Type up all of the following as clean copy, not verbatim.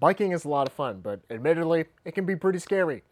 Biking is a lot of fun, but admittedly, it can be pretty scary.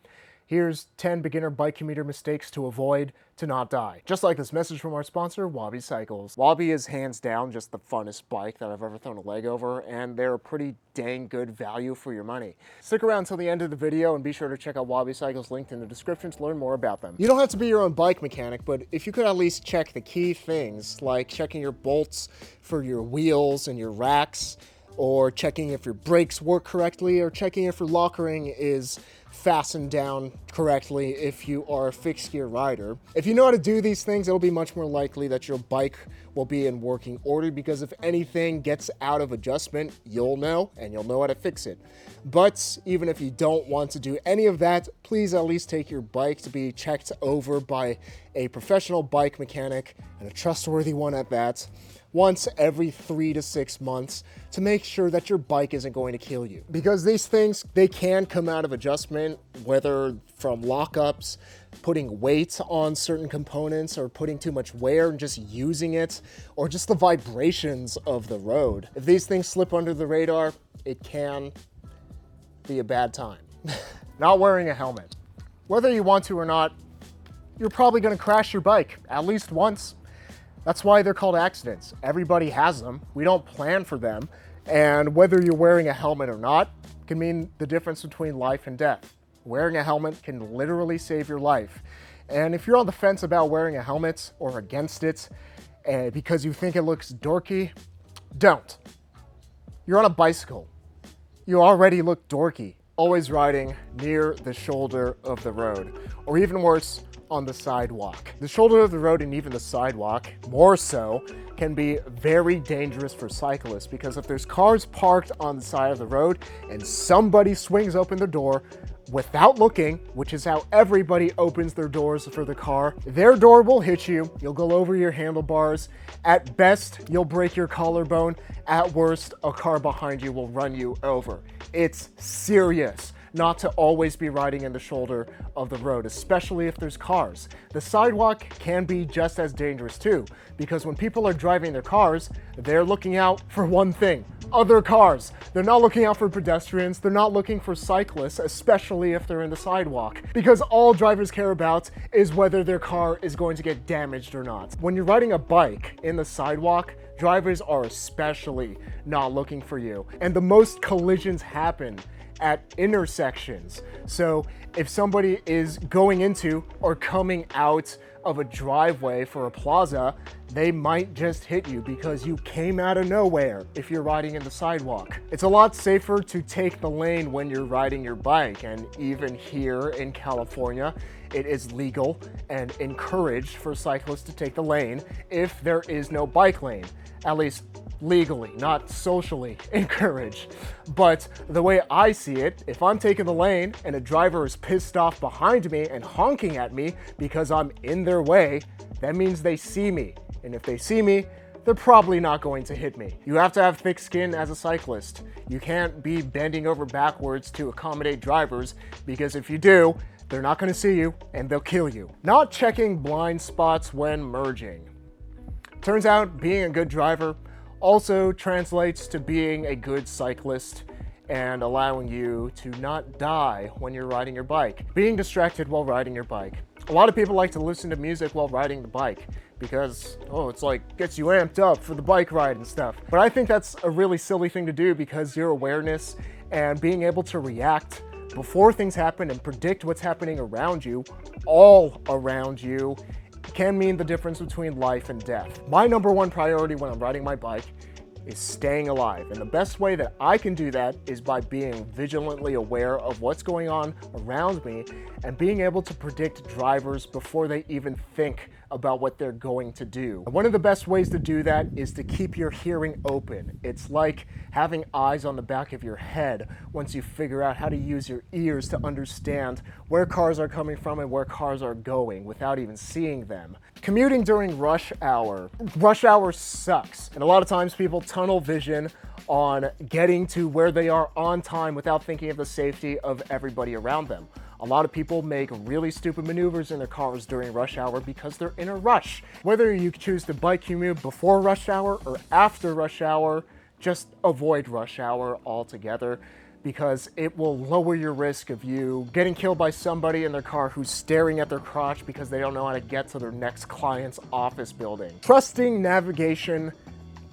Here's 10 beginner bike commuter mistakes to avoid to not die. Just like this message from our sponsor, Wabi Cycles. Wabi is hands down just the funnest bike that I've ever thrown a leg over, and they're a pretty dang good value for your money. Stick around till the end of the video and be sure to check out Wabi Cycles linked in the description to learn more about them. You don't have to be your own bike mechanic, but if you could at least check the key things, like checking your bolts for your wheels and your racks, or checking if your brakes work correctly, or checking if your lockering is fastened down correctly if you are a fixed gear rider. If you know how to do these things, it'll be much more likely that your bike will be in working order, because if anything gets out of adjustment, you'll know, and you'll know how to fix it. But even if you don't want to do any of that, please at least take your bike to be checked over by a professional bike mechanic, and a trustworthy one at that, once every 3 to 6 months, to make sure that your bike isn't going to kill you. Because these things, they can come out of adjustment, whether from lockups, putting weight on certain components, or putting too much wear and just using it, or just the vibrations of the road. If these things slip under the radar, it can be a bad time. Not wearing a helmet. Whether you want to or not, you're probably going to crash your bike at least once. That's why they're called accidents. Everybody has them. We don't plan for them. And whether you're wearing a helmet or not can mean the difference between life and death. Wearing a helmet can literally save your life. And if you're on the fence about wearing a helmet or against it because you think it looks dorky, don't. You're on a bicycle. You already look dorky, always riding near the shoulder of the road, or even worse, on the sidewalk. The shoulder of the road, and even the sidewalk, more so, can be very dangerous for cyclists, because if there's cars parked on the side of the road and somebody swings open the door without looking, which is how everybody opens their doors for the car, their door will hit you, you'll go over your handlebars, at best you'll break your collarbone, at worst a car behind you will run you over. It's serious not to always be riding in the shoulder of the road, especially if there's cars. The sidewalk can be just as dangerous too, because when people are driving their cars, they're looking out for one thing: other cars. They're not looking out for pedestrians, they're not looking for cyclists, especially if they're in the sidewalk, because all drivers care about is whether their car is going to get damaged or not. When you're riding a bike in the sidewalk, drivers are especially not looking for you, and the most collisions happen at intersections. So if somebody is going into or coming out of a driveway for a plaza, they might just hit you because you came out of nowhere if you're riding in the sidewalk. It's a lot safer to take the lane when you're riding your bike, and even here in California, it is legal and encouraged for cyclists to take the lane if there is no bike lane, at least legally, not socially encouraged. But the way I see it, if I'm taking the lane and a driver is pissed off behind me and honking at me because I'm in their way, that means they see me. And if they see me, they're probably not going to hit me. You have to have thick skin as a cyclist. You can't be bending over backwards to accommodate drivers, because if you do, they're not going to see you and they'll kill you. Not checking blind spots when merging. Turns out being a good driver also translates to being a good cyclist and allowing you to not die when you're riding your bike. Being distracted while riding your bike. A lot of people like to listen to music while riding the bike because, oh, it's like gets you amped up for the bike ride and stuff. But I think that's a really silly thing to do, because your awareness and being able to react before things happen and predict what's happening around you, all around you, can mean the difference between life and death. My number one priority when I'm riding my bike is staying alive. And the best way that I can do that is by being vigilantly aware of what's going on around me and being able to predict drivers before they even think about what they're going to do. And one of the best ways to do that is to keep your hearing open. It's like having eyes on the back of your head once you figure out how to use your ears to understand where cars are coming from and where cars are going without even seeing them. Commuting during rush hour. Rush hour sucks. And a lot of times people tunnel vision on getting to where they are on time without thinking of the safety of everybody around them. A lot of people make really stupid maneuvers in their cars during rush hour because they're in a rush. Whether you choose to bike commute before rush hour or after rush hour, just avoid rush hour altogether. because it will lower your risk of you getting killed by somebody in their car who's staring at their crotch because they don't know how to get to their next client's office building. Trusting navigation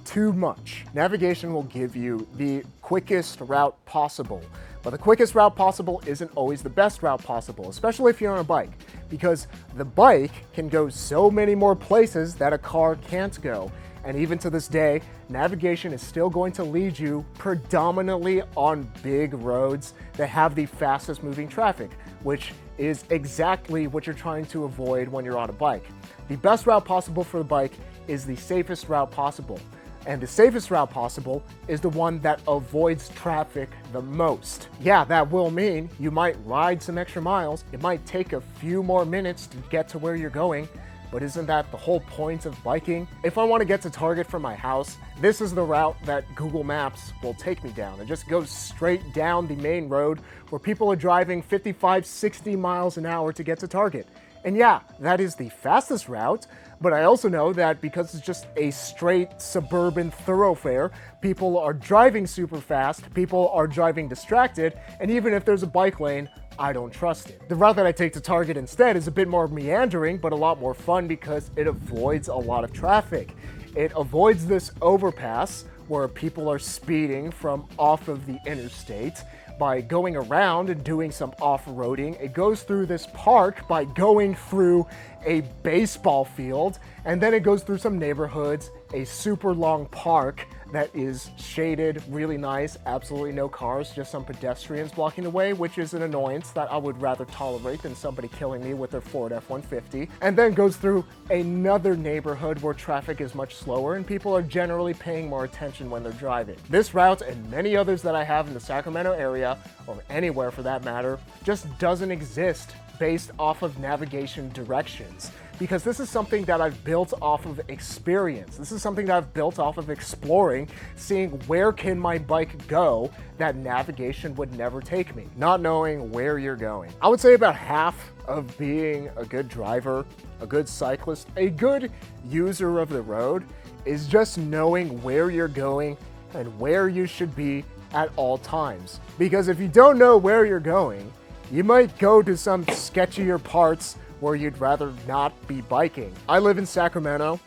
too much. Navigation will give you the quickest route possible, but the quickest route possible isn't always the best route possible, especially if you're on a bike, because the bike can go so many more places that a car can't go. And even to this day, navigation is still going to lead you predominantly on big roads that have the fastest moving traffic, which is exactly what you're trying to avoid when you're on a bike. The best route possible for the bike is the safest route possible. And the safest route possible is the one that avoids traffic the most. Yeah, that will mean you might ride some extra miles. It might take a few more minutes to get to where you're going, but isn't that the whole point of biking? If I want to get to Target from my house, this is the route that Google Maps will take me down. It just goes straight down the main road where people are driving 55, 60 miles an hour to get to Target. And yeah, that is the fastest route, but I also know that because it's just a straight suburban thoroughfare, people are driving super fast, people are driving distracted, and even if there's a bike lane, I don't trust it. The route that I take to Target instead is a bit more meandering, but a lot more fun because it avoids a lot of traffic. It avoids this overpass where people are speeding from off of the interstate by going around and doing some off-roading. It goes through this park by going through a baseball field, and then it goes through some neighborhoods, a super long park that is shaded, really nice, absolutely no cars, just some pedestrians blocking the way, which is an annoyance that I would rather tolerate than somebody killing me with their Ford F-150, and then goes through another neighborhood where traffic is much slower and people are generally paying more attention when they're driving. This route and many others that I have in the Sacramento area, or anywhere for that matter, just doesn't exist based off of navigation directions. Because this is something that I've built off of experience. This is something that I've built off of exploring, seeing where can my bike go that navigation would never take me, not knowing where you're going. I would say about half of being a good driver, a good cyclist, a good user of the road is just knowing where you're going and where you should be at all times. Because if you don't know where you're going, you might go to some sketchier parts where you'd rather not be biking. I live in Sacramento,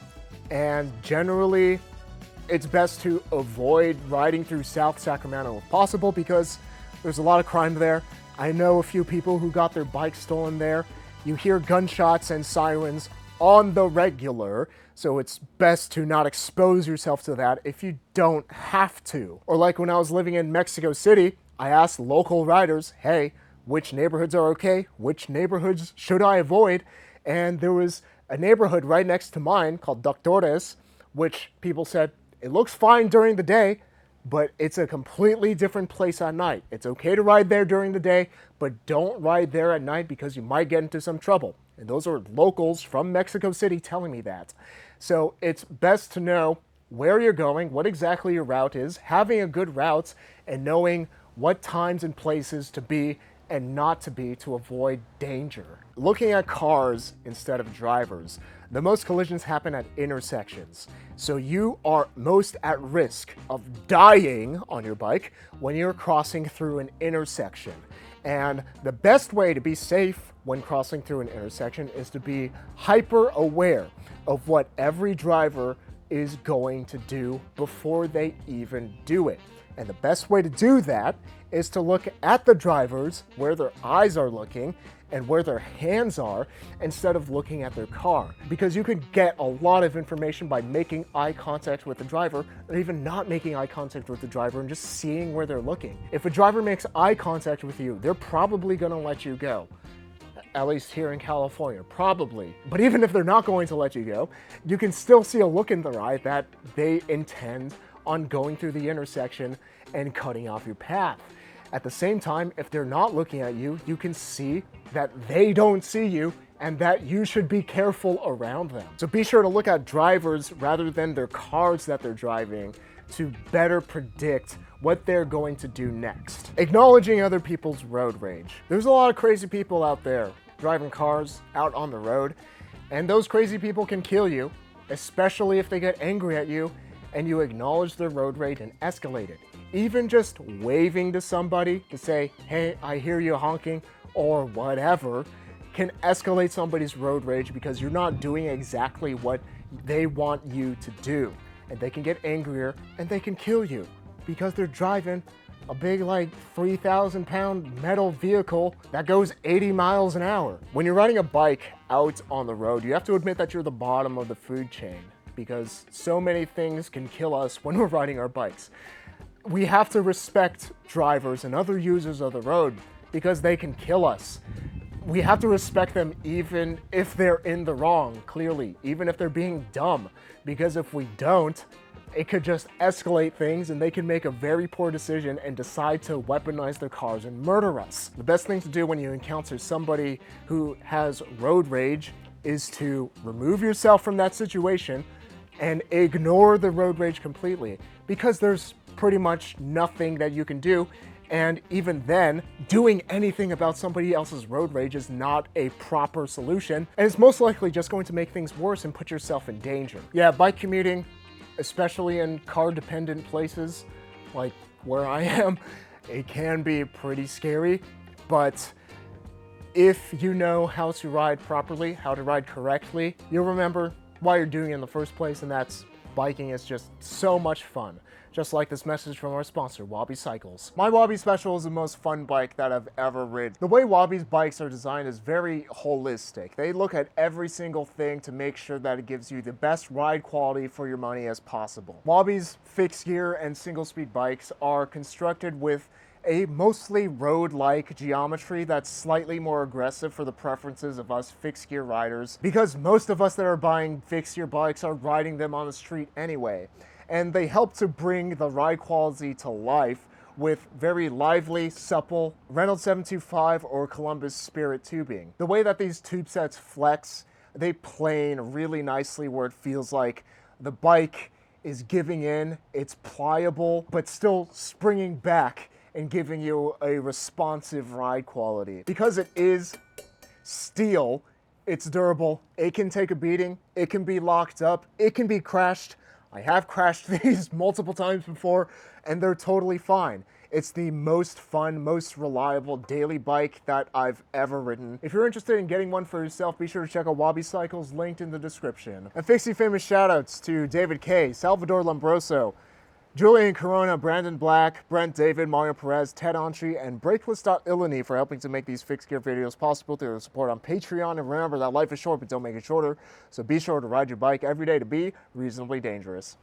and generally it's best to avoid riding through South Sacramento if possible because there's a lot of crime there. I know a few people who got their bikes stolen there. You hear gunshots and sirens on the regular, so it's best to not expose yourself to that if you don't have to. Or like when I was living in Mexico City, I asked local riders, hey, which neighborhoods are okay? Which neighborhoods should I avoid? And there was a neighborhood right next to mine called Doctores, which people said, it looks fine during the day, but it's a completely different place at night. It's okay to ride there during the day, but don't ride there at night because you might get into some trouble. And those are locals from Mexico City telling me that. So it's best to know where you're going, what exactly your route is, having a good route, and knowing what times and places to be and not to be to avoid danger. Looking at cars instead of drivers, the most collisions happen at intersections. So you are most at risk of dying on your bike when you're crossing through an intersection. And the best way to be safe when crossing through an intersection is to be hyper aware of what every driver is going to do before they even do it. And the best way to do that is to look at the drivers where their eyes are looking and where their hands are instead of looking at their car. Because you could get a lot of information by making eye contact with the driver or even not making eye contact with the driver and just seeing where they're looking. If a driver makes eye contact with you, they're probably gonna let you go. At least here in California, probably. But even if they're not going to let you go, you can still see a look in their eye that they intend on going through the intersection and cutting off your path. At the same time, if they're not looking at you, you can see that they don't see you and that you should be careful around them. So be sure to look at drivers rather than their cars that they're driving to better predict what they're going to do next. Acknowledging other people's road rage. There's a lot of crazy people out there driving cars out on the road, and those crazy people can kill you, especially if they get angry at you and you acknowledge their road rage and escalate it. even just waving to somebody to say, hey, I hear you honking, or whatever, can escalate somebody's road rage because you're not doing exactly what they want you to do. And they can get angrier and they can kill you because they're driving a big, like, 3,000-pound metal vehicle that goes 80 miles an hour. When you're riding a bike out on the road, you have to admit that you're the bottom of the food chain because so many things can kill us when we're riding our bikes. We have to respect drivers and other users of the road because they can kill us. We have to respect them even if they're in the wrong, clearly, even if they're being dumb, because if we don't, it could just escalate things and they can make a very poor decision and decide to weaponize their cars and murder us. The best thing to do when you encounter somebody who has road rage is to remove yourself from that situation and ignore the road rage completely, because there's pretty much nothing that you can do. And even then, doing anything about somebody else's road rage is not a proper solution, and it's most likely just going to make things worse and put yourself in danger. Yeah, bike commuting, especially in car-dependent places like where I am, it can be pretty scary, but if you know how to ride properly, how to ride correctly, you'll remember why you're doing it in the first place, and that's biking is just so much fun. Just like this message from our sponsor, Wabi Cycles. My Wabi Special is the most fun bike that I've ever ridden. The way Wabi's bikes are designed is very holistic. They look at every single thing to make sure that it gives you the best ride quality for your money as possible. Wabi's fixed gear and single speed bikes are constructed with a mostly road-like geometry that's slightly more aggressive for the preferences of us fixed gear riders, because most of us that are buying fixed gear bikes are riding them on the street anyway. And they help to bring the ride quality to life with very lively, supple Reynolds 725 or Columbus Spirit tubing. The way that these tube sets flex, they plane really nicely where it feels like the bike is giving in, it's pliable, but still springing back and giving you a responsive ride quality. Because it is steel, it's durable, it can take a beating, it can be locked up, it can be crashed. I have crashed these multiple times before, and they're totally fine. It's the most fun, most reliable daily bike that I've ever ridden. If you're interested in getting one for yourself, be sure to check out Wabi Cycles, linked in the description. And Fixie famous shoutouts to David K, Salvador Lombroso, Julian Corona, Brandon Black, Brent David, Mohr, Perez, Ted Onchi, and Brakeless for helping to make these fixed gear videos possible through their support on Patreon. And remember that life is short, but don't make it shorter. So be sure to ride your bike every day to be reasonably dangerous.